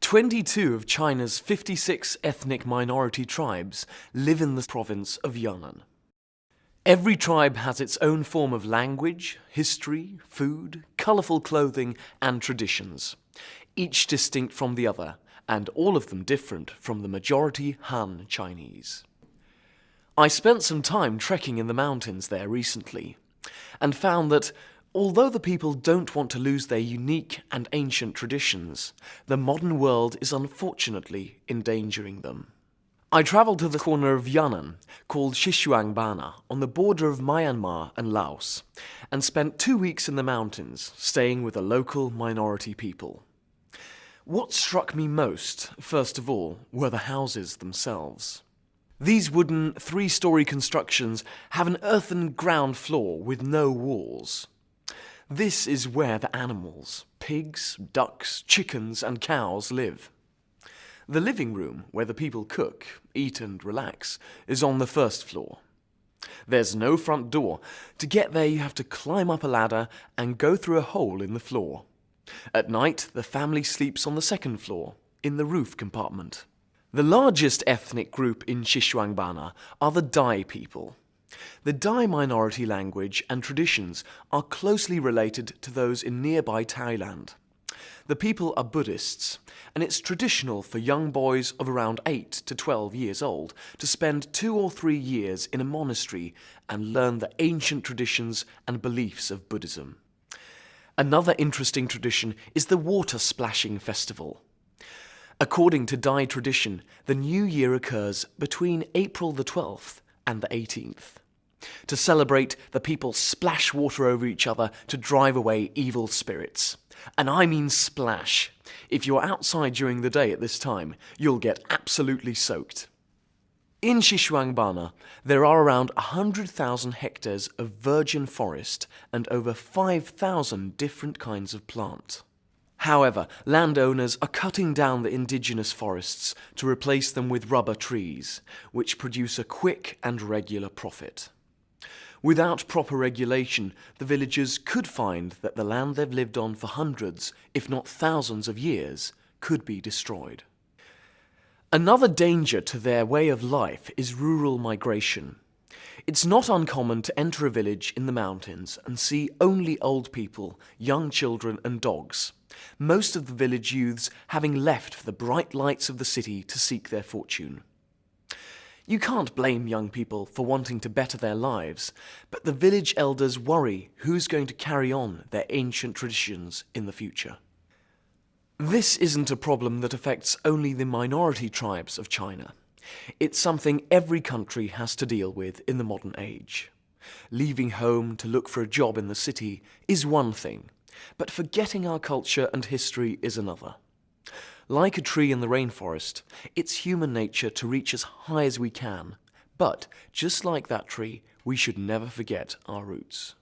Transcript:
22 of China's 56 ethnic minority tribes live in the province of Yunnan. Every tribe has its own form of language, history, food, colourful clothing and traditions, each distinct from the other, and all of them different from the majority Han Chinese. I spent some time trekking in the mountains there recently, and found that although the people don't want to lose their unique and ancient traditions, the modern world is unfortunately endangering them. I travelled to the corner of Yunnan, called Xishuangbanna, on the border of Myanmar and Laos, and spent 2 weeks in the mountains, staying with the local minority people. What struck me most, first of all, were the houses themselves. These wooden, 3-story constructions have an earthen ground floor with no walls. This is where the animals, pigs, ducks, chickens and cows live. The living room, where the people cook, eat and relax, is on the first floor. There's no front door. To get there you have to climb up a ladder and go through a hole in the floor. At night, the family sleeps on the second floor, in the roof compartment. The largest ethnic group in Xishuangbanna are the Dai people. The Dai minority language and traditions are closely related to those in nearby Thailand. The people are Buddhists, and it's traditional for young boys of around 8 to 12 years old to spend 2 or 3 years in a monastery and learn the ancient traditions and beliefs of Buddhism. Another interesting tradition is the water splashing festival. According to Dai tradition, the new year occurs between April the 12th and the 18th. To celebrate, the people splash water over each other to drive away evil spirits. And I mean splash. If you're outside during the day at this time, you'll get absolutely soaked. In Xishuangbanna, there are around 100,000 hectares of virgin forest and over 5,000 different kinds of plant. However, landowners are cutting down the indigenous forests to replace them with rubber trees, which produce a quick and regular profit. Without proper regulation, the villagers could find that the land they've lived on for hundreds, if not thousands of years, could be destroyed. Another danger to their way of life is rural migration. It's not uncommon to enter a village in the mountains and see only old people, young children and dogs, most of the village youths having left for the bright lights of the city to seek their fortune. You can't blame young people for wanting to better their lives, but the village elders worry who's going to carry on their ancient traditions in the future. This isn't a problem that affects only the minority tribes of China. It's something every country has to deal with in the modern age. Leaving home to look for a job in the city is one thing, but forgetting our culture and history is another. Like a tree in the rainforest, it's human nature to reach as high as we can, but just like that tree, we should never forget our roots.